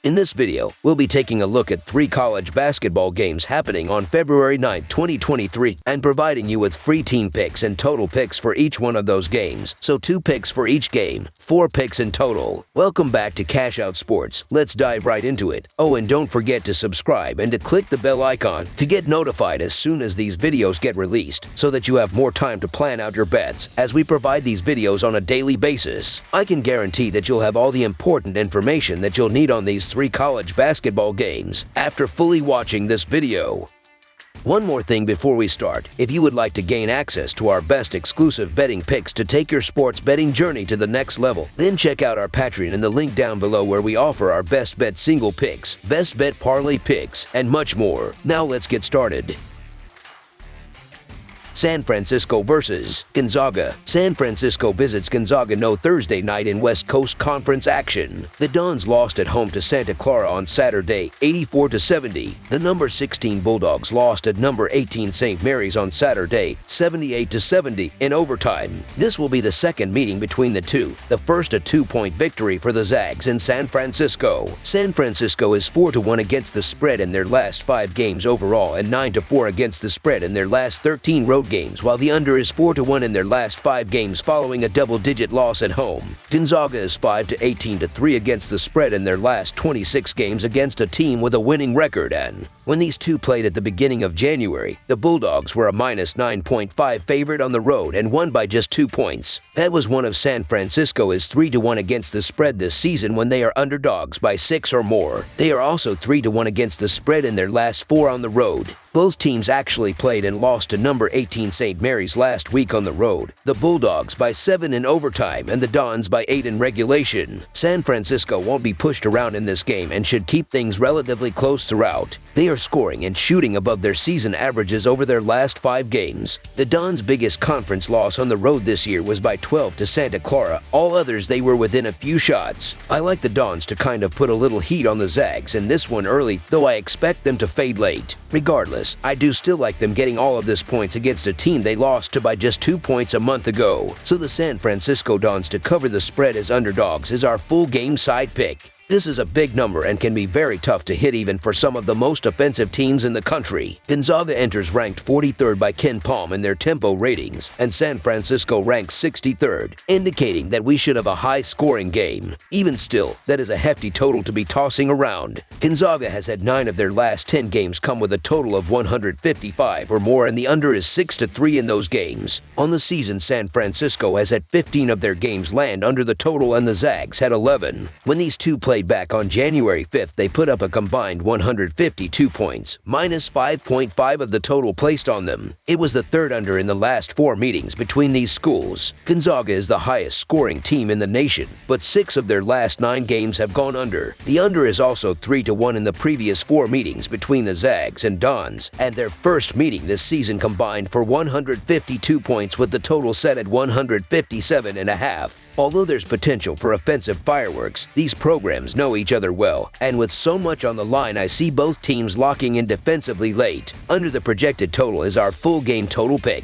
In this video, we'll be taking a look at 3 college basketball games happening on February 9, 2023, and providing you with free team picks and total picks for each one of those games. So 2 picks for each game, 4 picks in total. Welcome back to Cash Out Sports. Let's dive right into it. Oh, and don't forget to subscribe and to click the bell icon to get notified as soon as these videos get released, so that you have more time to plan out your bets as we provide these videos on a daily basis. I can guarantee that you'll have all the important information that you'll need on these 3 college basketball games after fully watching this video. One more thing before we start. If you would like to gain access to our best exclusive betting picks to take your sports betting journey to the next level, then check out our Patreon in the link down below, where we offer our best bet single picks, best bet parlay picks, and much more. Now let's get started. San Francisco versus Gonzaga. San Francisco visits Gonzaga no Thursday night in West Coast Conference action. The Dons lost at home to Santa Clara on Saturday, 84-70. The number 16 Bulldogs lost at number 18 St. Mary's on Saturday, 78-70 in overtime. This will be the second meeting between the two, the first a 2-point victory for the Zags in San Francisco. San Francisco is 4-1 against the spread in their last 5 games overall and 9-4 against the spread in their last 13 road games, while the under is 4-1 in their last 5 games following a double-digit loss at home. Gonzaga is 5-18-3 against the spread in their last 26 games against a team with a winning record, and when these two played at the beginning of January, the Bulldogs were a -9.5 favorite on the road and won by just 2 points. That was one of San Francisco's 3-1 against the spread this season when they are underdogs by 6 or more. They are also 3-1 against the spread in their last 4 on the road. Both teams actually played and lost to number 18 St. Mary's last week on the road. The Bulldogs by 7 in overtime and the Dons by 8 in regulation. San Francisco won't be pushed around in this game and should keep things relatively close throughout. They are scoring and shooting above their season averages over their last 5 games. The Dons' biggest conference loss on the road this year was by 12 to Santa Clara. All others they were within a few shots. I like the Dons to kind of put a little heat on the Zags in this one early, though I expect them to fade late. Regardless, I do still like them getting all of this points against a team they lost to by just 2 points a month ago. So the San Francisco Dons to cover the spread as underdogs is our full game side pick. This is a big number and can be very tough to hit even for some of the most offensive teams in the country. Gonzaga enters ranked 43rd by Ken Palm in their tempo ratings, and San Francisco ranks 63rd, indicating that we should have a high-scoring game. Even still, that is a hefty total to be tossing around. Gonzaga has had 9 of their last 10 games come with a total of 155 or more, and the under is 6-3 in those games. On the season, San Francisco has had 15 of their games land under the total, and the Zags had 11. When these two played back on January 5th, they put up a combined 152 points, -5.5 of the total placed on them. It was the third under in the last 4 meetings between these schools. Gonzaga is the highest scoring team in the nation, but 6 of their last 9 games have gone under. The under is also 3-1 in the previous 4 meetings between the Zags and Dons, and their first meeting this season combined for 152 points with the total set at 157.5. Although there's potential for offensive fireworks, these programs know each other well, and with so much on the line, I see both teams locking in defensively late. Under the projected total is our full game total pick.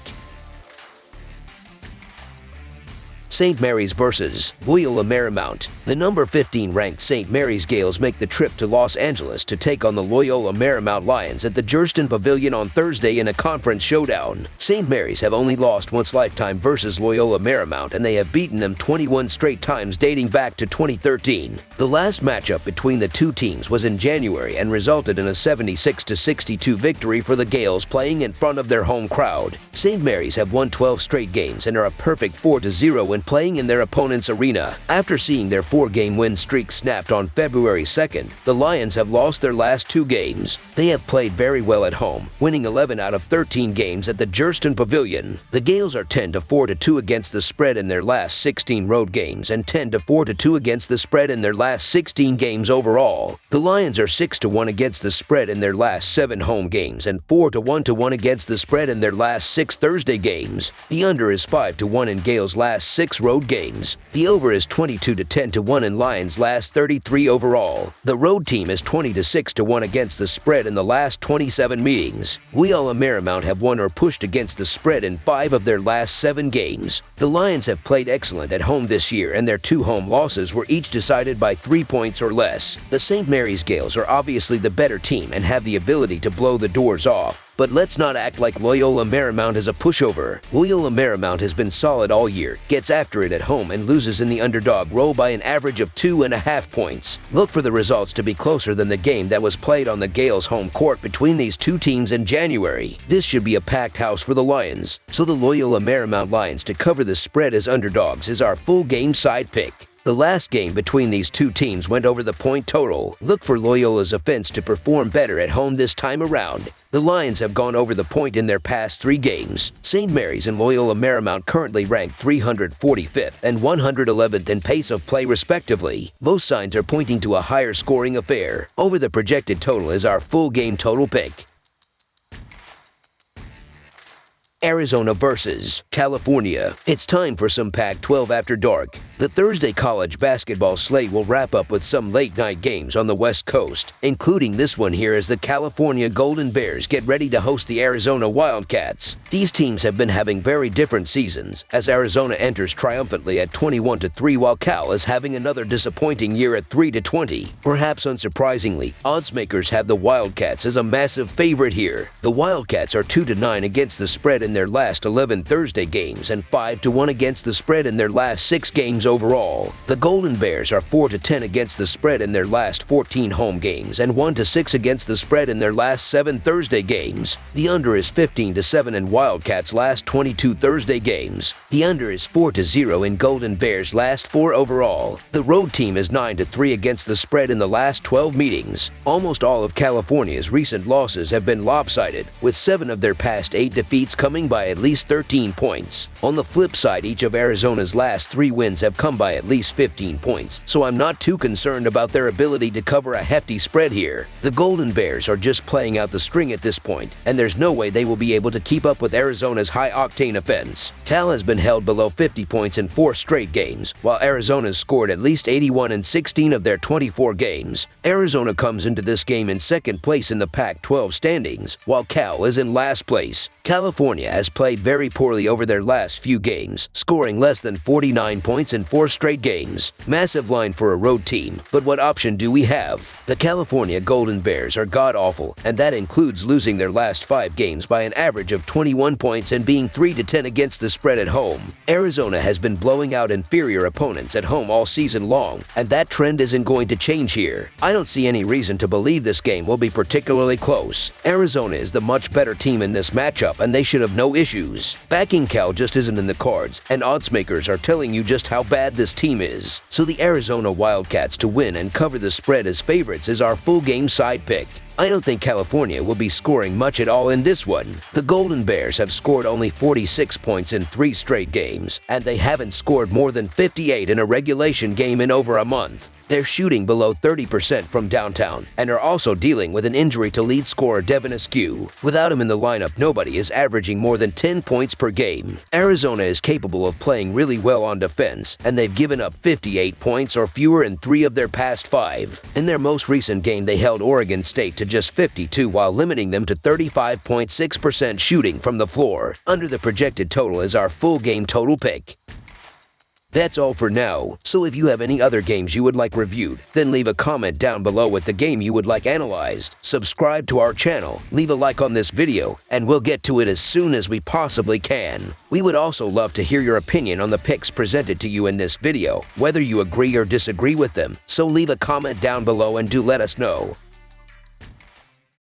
St. Mary's versus Loyola Marymount. The number 15 ranked St. Mary's Gales make the trip to Los Angeles to take on the Loyola Marymount Lions at the Jurston Pavilion on Thursday in a conference showdown. St. Mary's have only lost once lifetime versus Loyola Marymount, and they have beaten them 21 straight times dating back to 2013. The last matchup between the two teams was in January and resulted in a 76-62 victory for the Gales playing in front of their home crowd. St. Mary's have won 12 straight games and are a perfect 4-0 when playing in their opponent's arena. After seeing their 4-game win streak snapped on February 2nd, the Lions have lost their last 2 games. They have played very well at home, winning 11 out of 13 games at the Jurston Pavilion. The Gales are 10-4-2 against the spread in their last 16 road games and 10-4-2 against the spread in their last 16 games overall. The Lions are 6-1 against the spread in their last 7 home games and 4-1 against the spread in their last 6 Thursday games. The under is 5-1 in Gales' last 6 6 road games. The over is 22 to 10 to 1 in Lions' last 33 overall. The road team is 20 to 6 to 1 against the spread in the last 27 meetings. Loyola Marymount have won or pushed against the spread in 5 of their last 7 games. The Lions have played excellent at home this year, and their 2 home losses were each decided by 3 points or less. The St. Mary's Gales are obviously the better team and have the ability to blow the doors off. But let's not act like Loyola Marymount is a pushover. Loyola Marymount has been solid all year, gets after it at home, and loses in the underdog role by an average of 2.5 points. Look for the results to be closer than the game that was played on the Gales' home court between these 2 teams in January. This should be a packed house for the Lions, so the Loyola Marymount Lions to cover the spread as underdogs is our full game side pick. The last game between these 2 teams went over the point total. Look for Loyola's offense to perform better at home this time around. The Lions have gone over the point in their past 3 games. St. Mary's and Loyola Marymount currently rank 345th and 111th in pace of play respectively. Both signs are pointing to a higher scoring affair. Over the projected total is our full game total pick. Arizona versus California. It's time for some Pac-12 After Dark. The Thursday college basketball slate will wrap up with some late-night games on the West Coast, including this one here as the California Golden Bears get ready to host the Arizona Wildcats. These teams have been having very different seasons, as Arizona enters triumphantly at 21-3 while Cal is having another disappointing year at 3-20. Perhaps unsurprisingly, oddsmakers have the Wildcats as a massive favorite here. The Wildcats are 2-9 against the spread in their last 11 Thursday games and 5-1 against the spread in their last 6 games overall. The Golden Bears are 4-10 against the spread in their last 14 home games and 1-6 against the spread in their last 7 Thursday games. The under is 15-7 in Wildcats' last 22 Thursday games. The under is 4-0 in Golden Bears' last 4 overall. The road team is 9-3 against the spread in the last 12 meetings. Almost all of California's recent losses have been lopsided, with 7 of their past 8 defeats coming by at least 13 points. On the flip side, each of Arizona's last 3 wins have come by at least 15 points, so I'm not too concerned about their ability to cover a hefty spread here. The Golden Bears are just playing out the string at this point, and there's no way they will be able to keep up with Arizona's high-octane offense. Cal has been held below 50 points in 4 straight games, while Arizona's scored at least 81 in 16 of their 24 games. Arizona comes into this game in 2nd place in the Pac-12 standings, while Cal is in last place. California has played very poorly over their last few games, scoring less than 49 points in 4 straight games. Massive line for a road team, but what option do we have? The California Golden Bears are god-awful, and that includes losing their last 5 games by an average of 21 points and being 3-10 against the spread at home. Arizona has been blowing out inferior opponents at home all season long, and that trend isn't going to change here. I don't see any reason to believe this game will be particularly close. Arizona is the much better team in this matchup, and they should have no issues. Backing Cal just isn't in the cards, and oddsmakers are telling you just how bad this team is. So the Arizona Wildcats to win and cover the spread as favorites is our full game side pick. I don't think California will be scoring much at all in this one. The Golden Bears have scored only 46 points in 3 straight games, and they haven't scored more than 58 in a regulation game in over a month. They're shooting below 30% from downtown and are also dealing with an injury to lead scorer Devin Askew. Without him in the lineup, nobody is averaging more than 10 points per game. Arizona is capable of playing really well on defense, and they've given up 58 points or fewer in 3 of their past 5. In their most recent game, they held Oregon State to just 52 while limiting them to 35.6% shooting from the floor. Under the projected total is our full game total pick. That's all for now, so if you have any other games you would like reviewed, then leave a comment down below with the game you would like analyzed. Subscribe to our channel, leave a like on this video, and we'll get to it as soon as we possibly can. We would also love to hear your opinion on the picks presented to you in this video, whether you agree or disagree with them, so leave a comment down below and do let us know.